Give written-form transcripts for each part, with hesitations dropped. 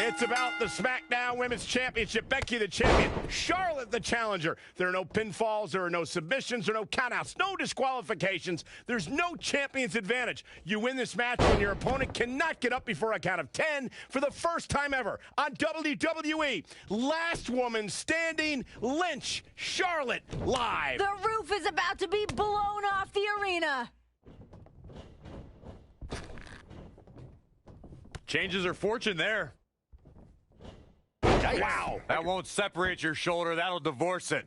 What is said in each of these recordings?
It's about the SmackDown Women's Championship. Becky the champion, Charlotte the challenger. There are no pinfalls, there are no submissions, there are no countouts, no disqualifications. There's no champion's advantage. You win this match when your opponent cannot get up before a count of 10 for the first time ever on WWE. Last woman standing, Lynch, Charlotte, live. The roof is about to be blown off the arena. Changes her fortune there. Wow. That won't separate your shoulder. That'll divorce it.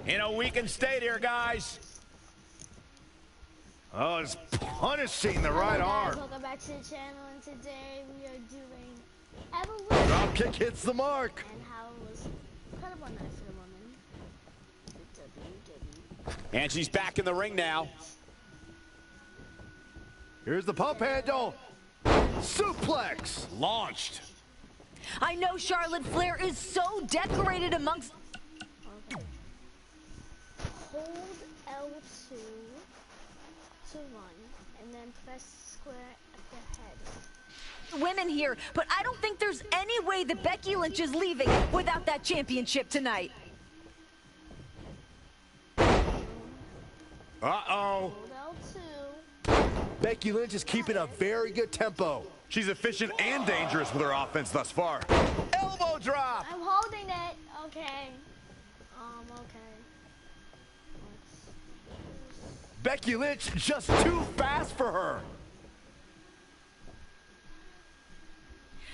In a weakened state here, guys. Oh, it's punishing the right arm. Welcome back to the channel, and today we are doing Evolution. Drop kick hits the mark. And how it was incredible night for the woman. And she's back in the ring now. Here's the pump handle. Suplex. Launched. I know Charlotte Flair is so decorated amongst... Okay. Hold L2 to run, and then press square at the head. women here, but I don't think there's any way that Becky Lynch is leaving without that championship tonight. Uh-oh. Becky Lynch is keeping a very good tempo. She's efficient and dangerous with her offense thus far. Elbow drop. I'm holding it. Okay. Okay. Becky Lynch just too fast for her.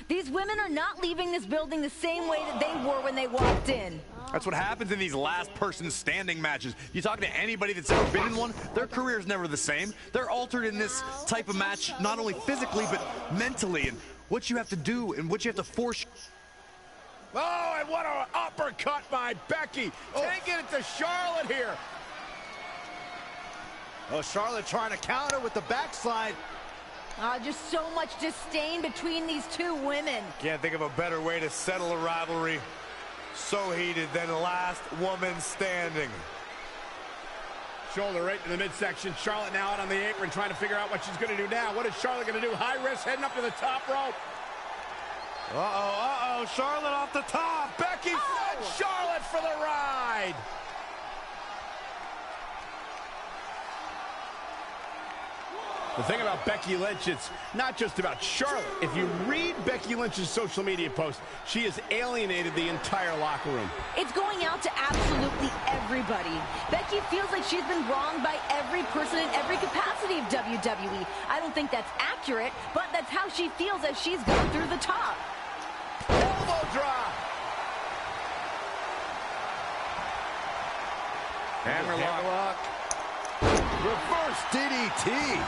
These women are not leaving this building the same way that they were when they walked in. That's what happens in these last person standing matches. You talk to anybody that's ever been in one, their career's never the same. They're altered in this type of match, not only physically, but mentally, and what you have to do and what you have to force. Oh, and what an uppercut by Becky. Taking it to Charlotte here. Oh, Charlotte trying to counter with the backslide. Just so much disdain between these two women. Can't think of a better way to settle a rivalry so heated than last woman standing. Shoulder right in the midsection. Charlotte now out on the apron trying to figure out what she's going to do now. What is Charlotte going to do? High risk heading up to the top rope. Charlotte off the top. Becky sent Charlotte for the ride. The thing about Becky Lynch, it's not just about Charlotte. If you read Becky Lynch's social media posts, she has alienated the entire locker room. It's going out to absolutely everybody. Becky feels like she's been wronged by every person in every capacity of WWE. I don't think that's accurate, but that's how she feels as she's gone through the top. Elbow drop. Hammerlock. Reverse DDT.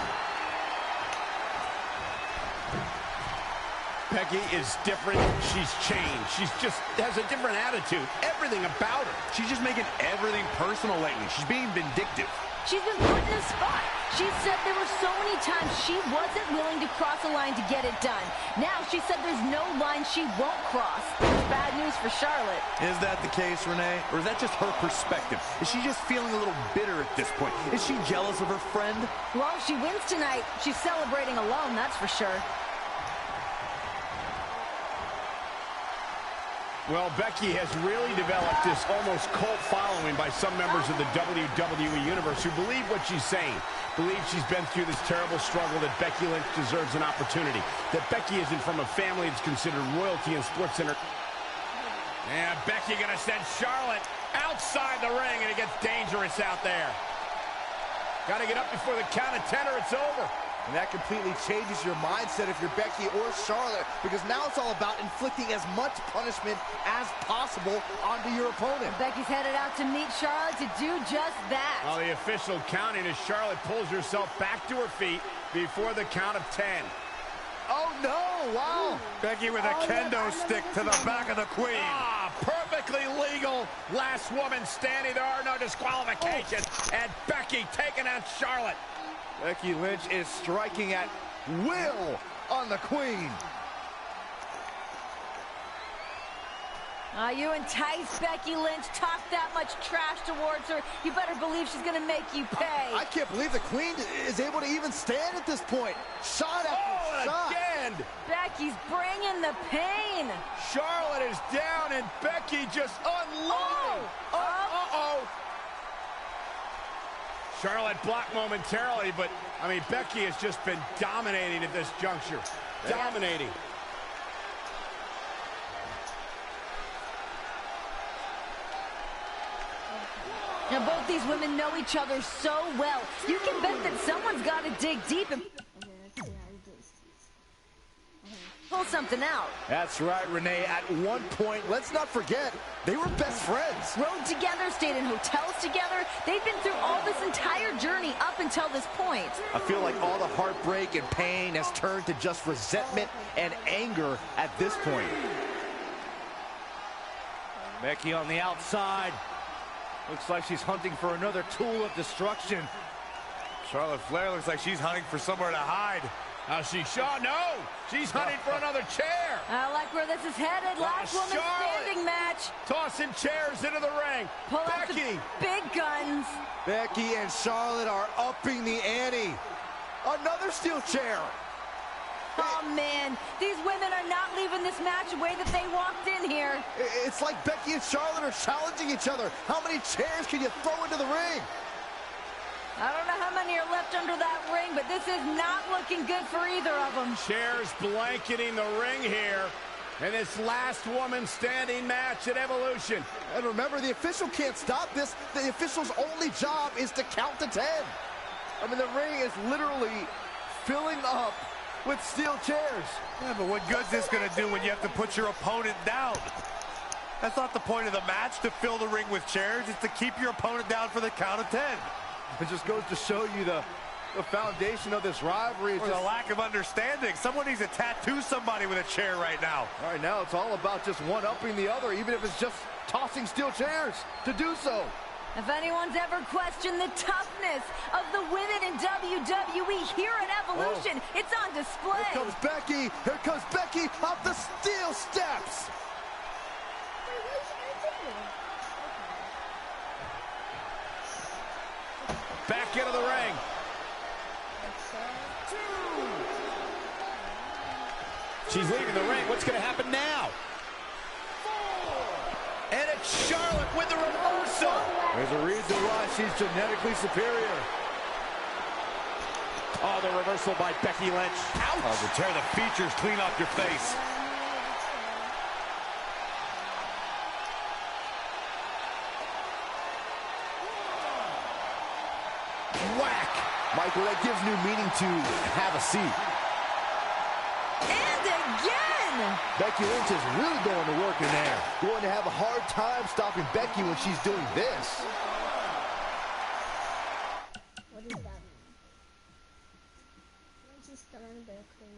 Becky is different. She's changed. She's just has a different attitude. Everything about her. She's just making everything personal lately. She's being vindictive. She's been put in a spot. She said there were so many times she wasn't willing to cross a line to get it done. Now she said there's no line she won't cross. It's bad news for Charlotte. Is that the case, Renee? Or is that just her perspective? Is she just feeling a little bitter at this point? Is she jealous of her friend? Well, if she wins tonight, she's celebrating alone, that's for sure. Well, Becky has really developed this almost cult following by some members of the WWE Universe who believe what she's saying, believe she's been through this terrible struggle, that Becky Lynch deserves an opportunity, that Becky isn't from a family that's considered royalty in sports center. And Becky gonna send Charlotte outside the ring, and it gets dangerous out there. Gotta get up before the count of 10 or it's over. And that completely changes your mindset if you're Becky or Charlotte, because now it's all about inflicting as much punishment as possible onto your opponent. Becky's headed out to meet Charlotte to do just that. Oh, the official counting as Charlotte pulls herself back to her feet before the count of 10. Oh, no. Wow. Becky with a kendo stick to the back of the queen. Perfectly legal. Last woman standing. There are no disqualifications. And Becky taking out Charlotte. Becky Lynch is striking at will on the queen. You entice Becky Lynch, talk that much trash towards her. You better believe she's going to make you pay. I can't believe the Queen is able to even stand at this point. Shot after shot. Again! Becky's bringing the pain. Charlotte is down, and Becky just unloading. Uh-oh. Charlotte blocked momentarily, but, I mean, Becky has just been dominating at this juncture. Dominating. Now, both these women know each other so well. You can bet that someone's got to dig deep and pull something out. That's right, Renee. At one point, let's not forget, they were best friends. Rode together, stayed in hotels together. They've been through all this entire journey up until this point. I feel like all the heartbreak and pain has turned to just resentment and anger at this point. Becky on the outside. Looks like she's hunting for another tool of destruction. Charlotte Flair looks like she's hunting for somewhere to hide. No! She's hunting for another chair. I like where this is headed. Last woman standing match. Tossing chairs into the ring. Pull out the Becky. big guns. Becky and Charlotte are upping the ante. Another steel chair. Oh, man. These women are not leaving this match the way that they walked in here. It's like Becky and Charlotte are challenging each other. How many chairs can you throw into the ring? I don't know how many are left under that ring, but this is not looking good for either of them. Chairs blanketing the ring here in this last woman standing match at Evolution. And remember, the official can't stop this. The official's only job is to count to 10. I mean, the ring is literally filling up with steel chairs. Yeah, but what good's this going to do when you have to put your opponent down? That's not the point of the match, to fill the ring with chairs. It's to keep your opponent down for the count of 10. It just goes to show you the foundation of this rivalry. Or the lack of understanding. Someone needs to tattoo somebody with a chair right now. Right now, it's all about just one-upping the other, even if it's just tossing steel chairs to do so. If anyone's ever questioned the toughness of the women in WWE here at Evolution, it's on display. Here comes Becky. Here comes Becky up the steel steps. Back into the ring. She's leaving the ring. What's going to happen now? And it's Charlotte with the reversal. There's a reason why she's genetically superior. Oh, the reversal by Becky Lynch. Ouch! Oh, to tear the features clean off your face. Whack! Michael, that gives new meaning to have a seat. And again! Becky Lynch is really going to work in there. Going to have a hard time stopping Becky when she's doing this. What does that mean? Once you start their code.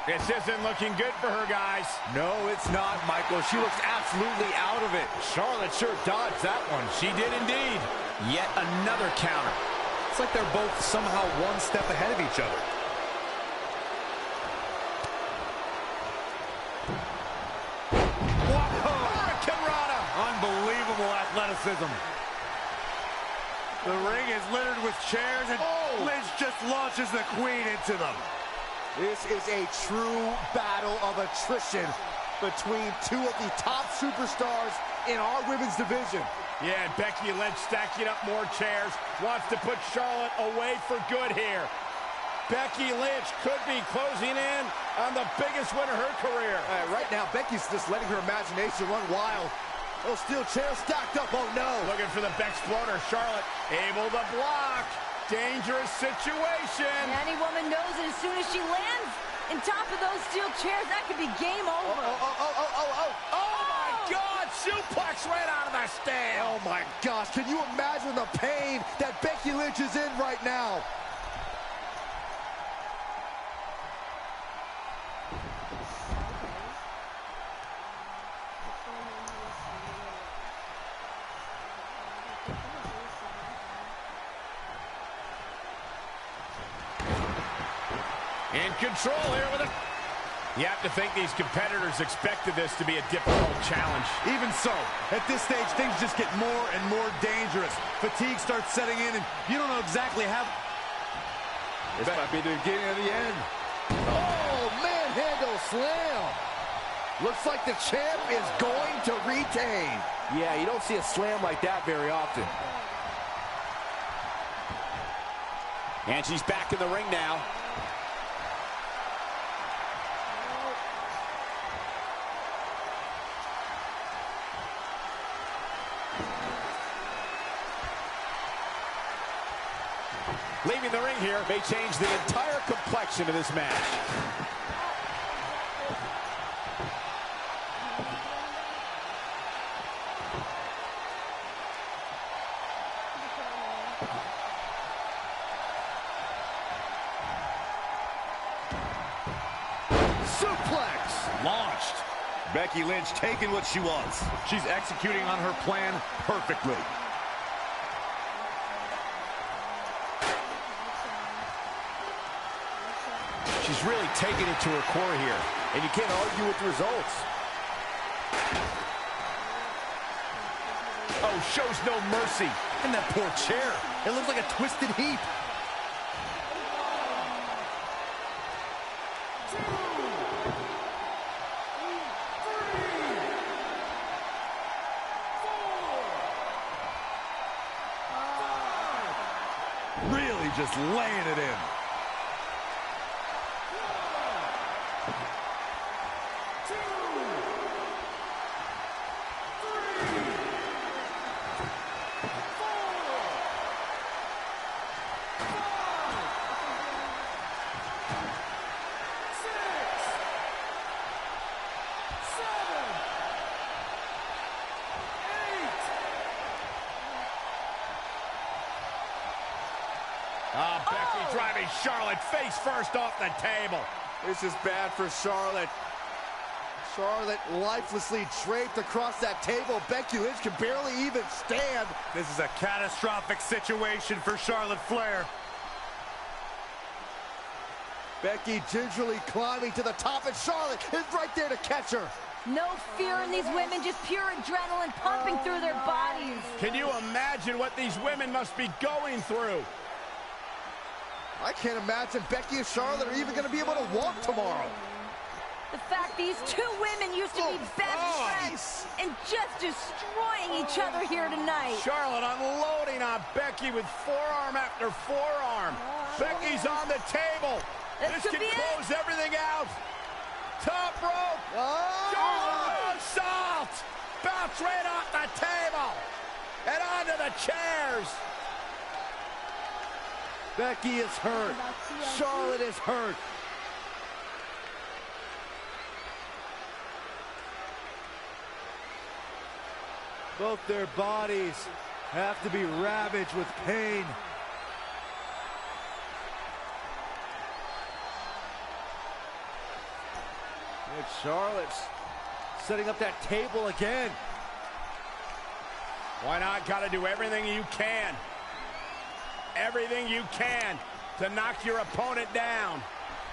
This isn't looking good for her, guys. No, it's not, Michael. She looks absolutely out of it. Charlotte sure dodged that one. She did indeed. Yet another counter. It's like they're both somehow one step ahead of each other. Hurricanrana. Unbelievable athleticism. The ring is littered with chairs, and Lynch just launches the Queen into them. This is a true battle of attrition between two of the top superstars in our women's division. Yeah, and Becky Lynch stacking up more chairs. Wants to put Charlotte away for good here. Becky Lynch could be closing in on the biggest win of her career. Right now, Becky's just letting her imagination run wild. Those steel chairs stacked up, oh no. Looking for the Bexploder. Charlotte able to block. Dangerous situation. Any woman knows that as soon as she lands, On top of those steel chairs, that could be game over. Oh my God, suplex right out of the stand. Oh my gosh, can you imagine the pain that Becky Lynch is in right now? In control here with it. You have to think these competitors expected this to be a difficult challenge. Even so, at this stage, things just get more and more dangerous. Fatigue starts setting in, and you don't know exactly how... This might be the beginning of the end. Oh, manhandle slam. Looks like the champ is going to retain. Yeah, you don't see a slam like that very often. And she's back in the ring now. Leaving the ring here may change the entire complexion of this match. Suplex. Launched. Becky Lynch taking what she wants. She's executing on her plan perfectly. She's really taking it to her core here, and you can't argue with the results. Oh, shows no mercy. And that poor chair. It looks like a twisted heap. Really just laying it in. Oh, Becky driving Charlotte face first off the table. This is bad for Charlotte. Charlotte lifelessly draped across that table. Becky Lynch can barely even stand. This is a catastrophic situation for Charlotte Flair. Becky gingerly climbing to the top, and Charlotte is right there to catch her. No fear in these women, just pure adrenaline pumping through their bodies. Can you imagine what these women must be going through? I can't imagine Becky and Charlotte are even going to be able to walk tomorrow. The fact these two women used to be best friends and just destroying each other here tonight. Charlotte unloading on Becky with forearm after forearm. Becky's on the table. This could can be close everything out. Top rope. Charlotte moonsault. Bounce right off the table. And onto the chairs. Becky is hurt. Charlotte is hurt. Both their bodies have to be ravaged with pain. And Charlotte's setting up that table again. Why not? Got to do everything you can. Everything you can to knock your opponent down.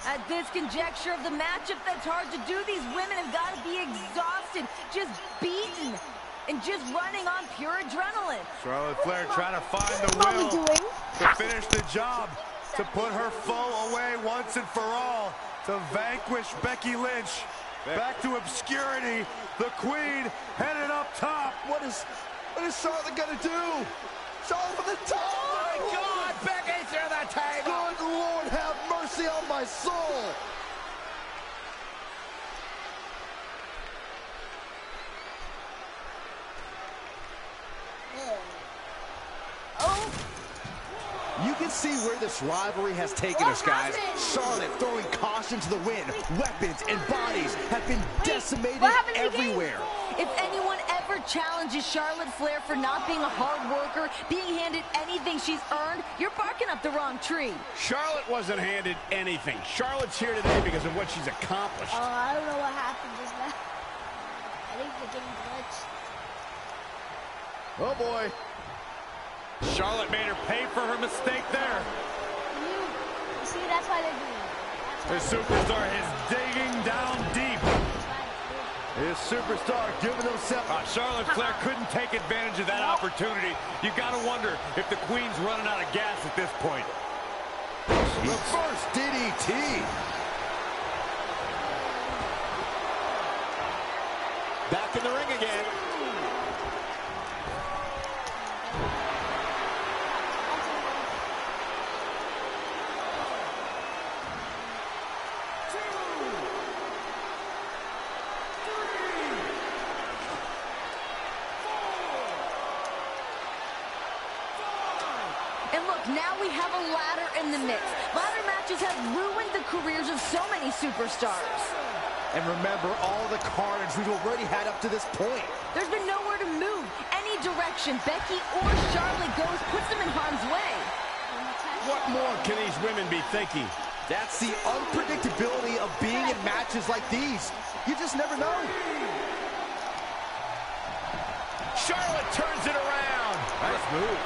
At this conjecture of the matchup, that's hard to do. These women have got to be exhausted, just beaten, and just running on pure adrenaline. Charlotte Flair trying to find the will to finish the job, to put her foe away once and for all, to vanquish Becky Lynch. Back to obscurity, the Queen headed up top. What is Charlotte gonna do? Charlotte from the top! Oh my God, Becky through the table! Good Lord, have mercy on my soul! You can can see where this rivalry has taken us, guys. Charlotte throwing caution to the wind. Weapons and bodies have been decimated everywhere. If anyone ever challenges Charlotte Flair for not being a hard worker, being handed anything she's earned, you're barking up the wrong tree. Charlotte wasn't handed anything. Charlotte's here today because of what she's accomplished. Oh, I don't know what happened just now. I think the game glitched. Oh, boy. Charlotte made her pay for her mistake there. You see, that's why they're doing it. The superstar is digging down deep. His superstar giving himself. Charlotte Flair couldn't take advantage of that opportunity. You gotta wonder if the Queen's running out of gas at this point. Reverse DDT. Back in the ring again. And look, now we have a ladder in the mix. Ladder matches have ruined the careers of so many superstars. And remember all the carnage we've already had up to this point. There's been nowhere to move. Any direction Becky or Charlotte goes puts them in harm's way. What more can these women be thinking? That's the unpredictability of being in matches like these. You just never know. Charlotte turns it around. Nice move.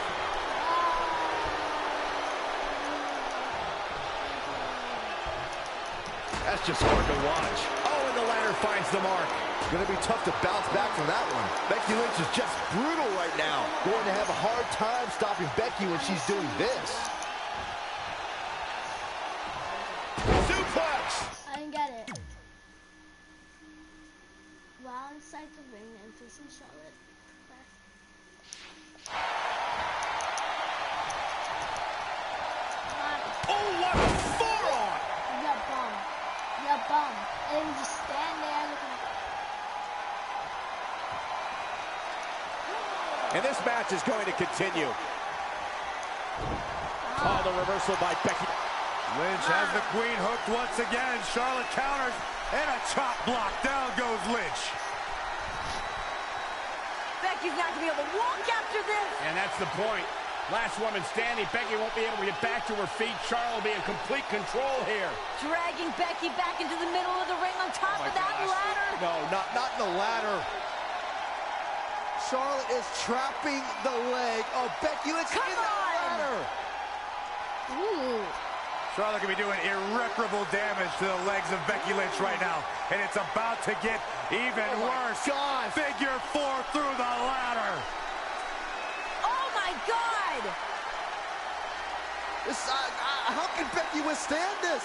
That's just hard to watch. Oh, and the ladder finds the mark. Gonna be tough to bounce back from that one. Becky Lynch is just brutal right now. Going to have a hard time stopping Becky when she's doing this. Suplex! I didn't get it. While inside the ring and facing Charlotte. Oh, what a forearm! You bum. You bum. And then you just stand there looking. And this match is going to continue. Oh, the reversal by Becky. Lynch has the Queen hooked once again. Charlotte counters, and a chop block. Down goes Lynch. Becky's not going to be able to walk after this. And that's the point. Last woman standing. Becky won't be able to get back to her feet. Charlotte will be in complete control here. Dragging Becky back into the middle of the ring on top of that ladder. No, not in the ladder. Charlotte is trapping the leg of Becky Lynch in the ladder. Ooh. Charlotte can be doing irreparable damage to the legs of Becky Lynch right now. And it's about to get even worse. God. Figure 4 through the ladder. Oh, my God. This, how can Becky withstand this?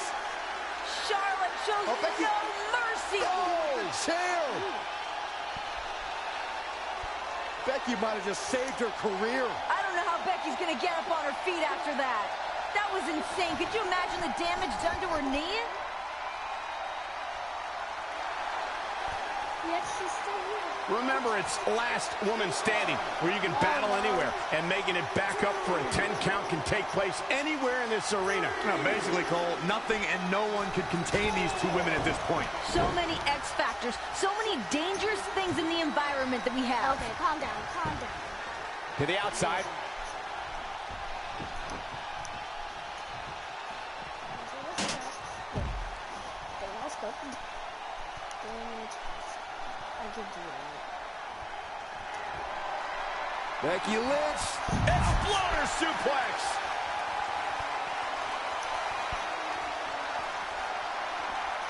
Charlotte shows Becky. no mercy. Oh, chair. Becky might have just saved her career. I don't know how Becky's going to get up on her feet after that. That was insane. Could you imagine the damage done to her knee? Yes, she's still here. Remember, it's last woman standing, where you can battle anywhere, and making it back up for a 10 count can take place anywhere in this arena. Now, basically, Cole, nothing and no one could contain these two women at this point. So many X factors, so many dangerous things in the environment that we have. Okay, calm down, calm down. To the outside. Let's go. I can do it. Becky Lynch. Exploder suplex.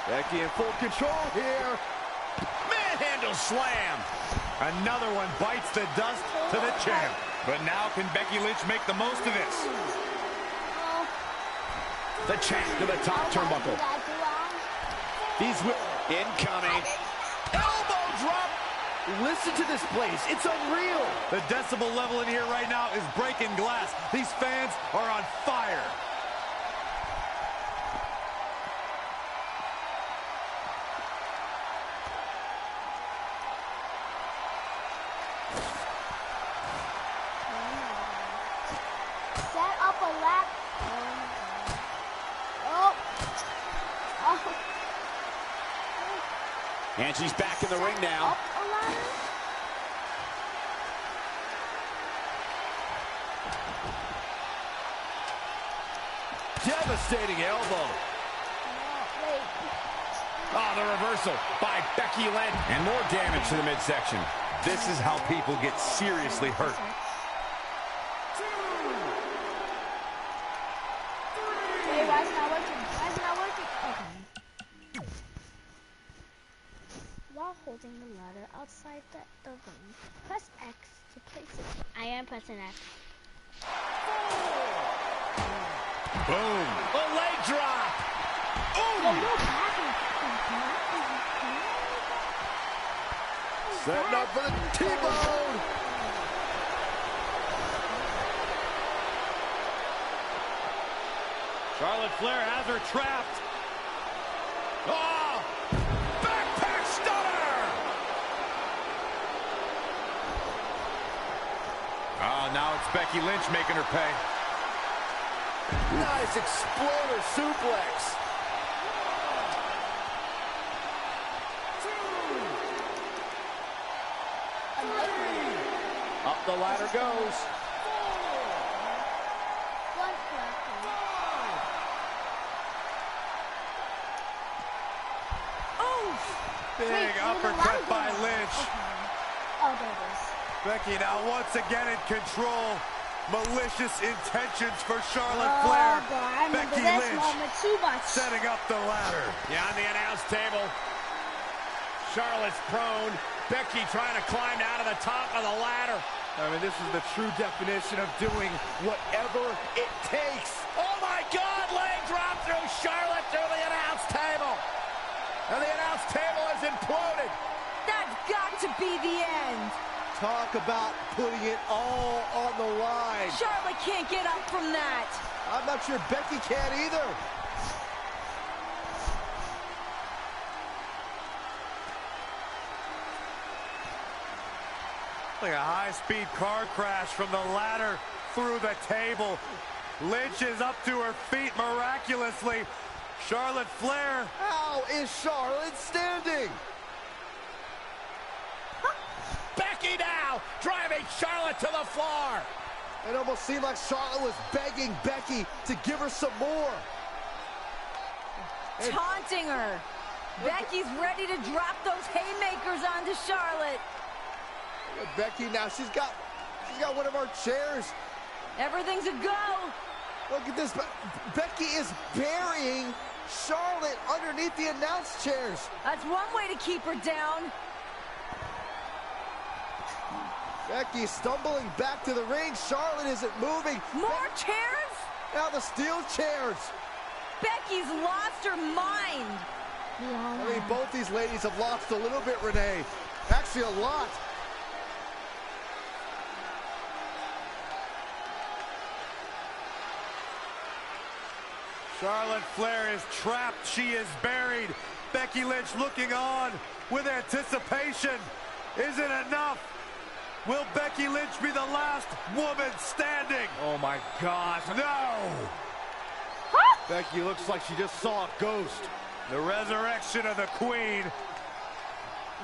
Becky in full control here. Manhandle slam. Another one bites the dust to the champ. But now can Becky Lynch make the most of this? The champ to the top turnbuckle. These incoming. Elbow drop. Listen to this place. It's unreal. The decibel level in here right now is breaking glass. These fans are on fire. Set up a lap. And she's back in the ring now. Up a ladder? Devastating elbow. Oh, the reversal by Becky Lynch. And more damage to the midsection. This is how people get seriously hurt. Wait, why is it not working? Why is it not working? Okay. While holding the ladder outside the ring, press X to place it. I am pressing X. Boom. A leg drop. Oh, no, back. Setting up for the T-bone. Charlotte Flair has her trapped. Oh! Backpack stunner! Oh, now it's Becky Lynch making her pay. Nice exploder suplex. Up the ladder goes. Big uppercut by Lynch. Oh, there it is. Becky now once again in control. Malicious intentions for Charlotte Flair. Oh, boy, I remember Becky this Lynch moment too much. setting up the ladder. Yeah, on the announce table. Charlotte's prone. Becky trying to climb out of the top of the ladder. I mean, this is the true definition of doing whatever it takes. Oh my God, leg drop through Charlotte through the announce table. And the announce table has imploded. That's got to be the end. Talk about putting it all on the line. Charlotte can't get up from that. I'm not sure Becky can either. Like a high-speed car crash from the ladder through the table. Lynch is up to her feet miraculously. Charlotte Flair. How is Charlotte standing? Becky now driving Charlotte to the floor. It almost seemed like Charlotte was begging Becky to give her some more. Taunting her. Becky's ready to drop those haymakers onto Charlotte. Becky now, she's got one of our chairs. Everything's a go. Look at this. Becky is burying Charlotte underneath the announce chairs. That's one way to keep her down. Becky stumbling back to the ring. Charlotte isn't moving. More chairs? Now the steel chairs. Becky's lost her mind. I mean, both these ladies have lost a little bit, Renee. Actually, a lot. Charlotte Flair is trapped. She is buried. Becky Lynch looking on with anticipation. Is it enough? Will Becky Lynch be the last woman standing? Oh my gosh. No! Becky looks like she just saw a ghost. The resurrection of the Queen.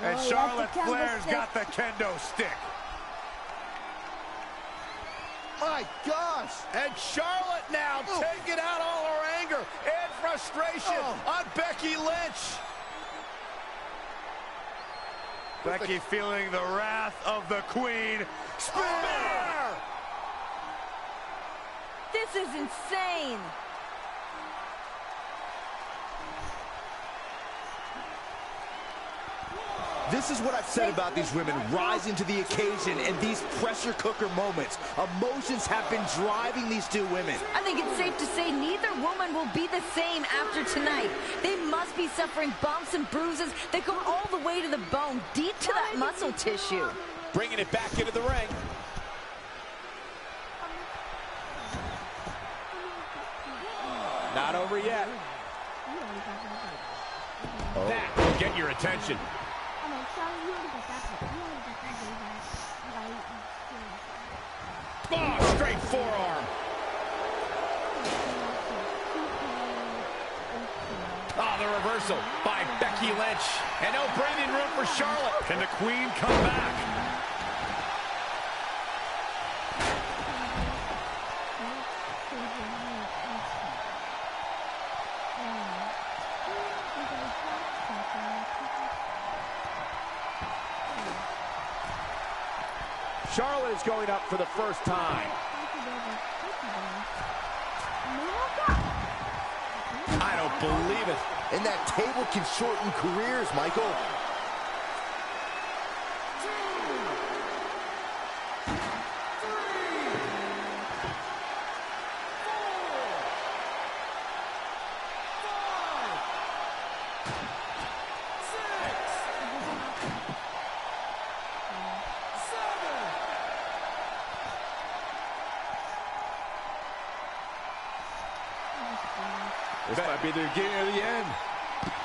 And Oh, Charlotte that's the kendo Flair's stick. got the kendo stick. My gosh! And Charlotte now taking out all her anger and frustration on Becky Lynch. Becky feeling the wrath of the Queen. Spear! This is insane. This is what I've said about these women rising to the occasion in these pressure cooker moments. Emotions have been driving these two women. I think it's safe to say neither woman will be the same after tonight. They must be suffering bumps and bruises that go all the way to the bone, deep to that muscle tissue. Bringing it back into the ring. Not over yet. That will get your attention. Oh, straight forearm. Oh, the reversal by Becky Lynch. And no breathing room for Charlotte. Can the Queen come back? Charlotte is going up for the first time. I don't believe it. And that table can shorten careers, Michael. This might be the beginning of the end.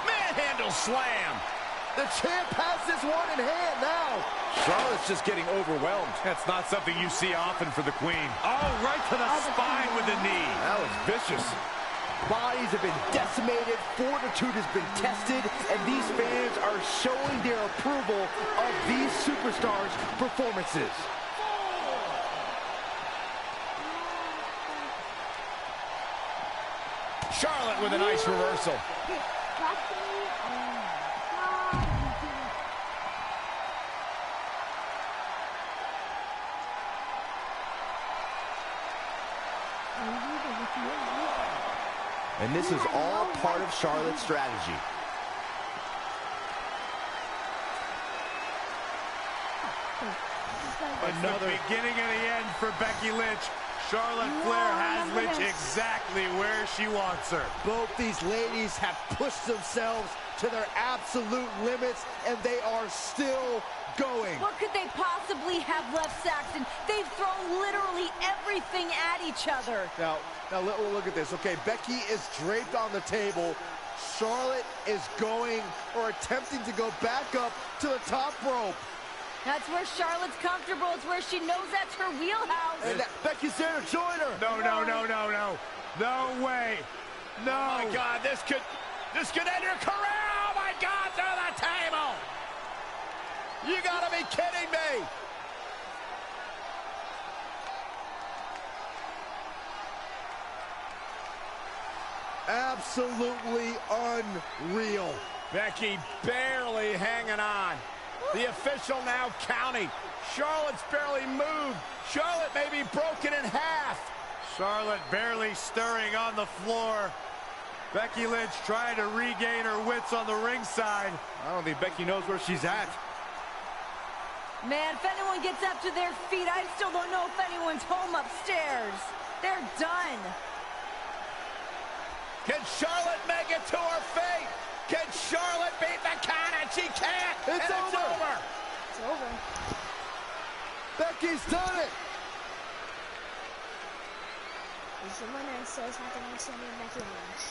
Manhandle slam. The champ has this one in hand now. Charlotte's just getting overwhelmed. That's not something you see often for the Queen. Oh, right to the spine with the knee. That was vicious. Bodies have been decimated, fortitude has been tested, and these fans are showing their approval of these superstars' performances. Charlotte with a nice reversal. And this is all part of Charlotte's strategy. Another beginning of the end for Becky Lynch. Charlotte Flair has Lynch exactly where she wants her. Both these ladies have pushed themselves to their absolute limits, and they are still going. What could they possibly have left, Saxton? They've thrown literally everything at each other. Now look at this. Okay, Becky is draped on the table. Charlotte is going or attempting to go back up to the top rope. That's where Charlotte's comfortable. It's where she knows that's her wheelhouse. And Becky's there to join her. No. No way. No. Oh my God, this could end your career. Oh my God, through the table. You gotta be kidding me. Absolutely unreal. Becky barely hanging on. The official now counting. Charlotte's barely moved. Charlotte may be broken in half. Charlotte barely stirring on the floor. Becky Lynch trying to regain her wits on the ringside. I don't think Becky knows where she's at. Man, if anyone gets up to their feet, I still don't know if anyone's home upstairs. They're done. Can Charlotte make it to her feet? Can Charlotte beat the count? And she can't. It's over. It's over. Becky's done it. Is the winner says nothing else than Becky Lynch.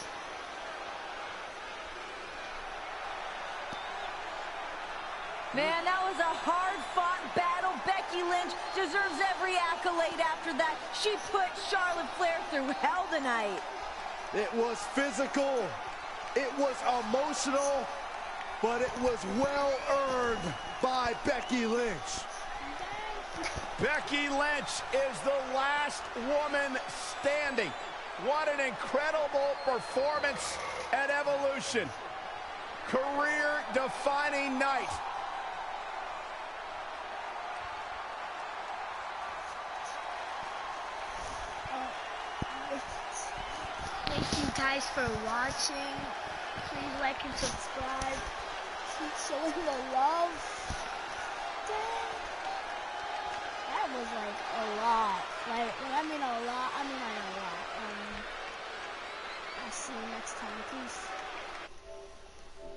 Man, that was a hard-fought battle. Becky Lynch deserves every accolade after that. She put Charlotte Flair through hell tonight. It was physical, it was emotional, but it was well earned by Becky Lynch. Becky Lynch is the last woman standing. What an incredible performance at Evolution. Career-defining night. Thank you guys for watching. Please like and subscribe. Keep showing the love. Dang. That was like a lot.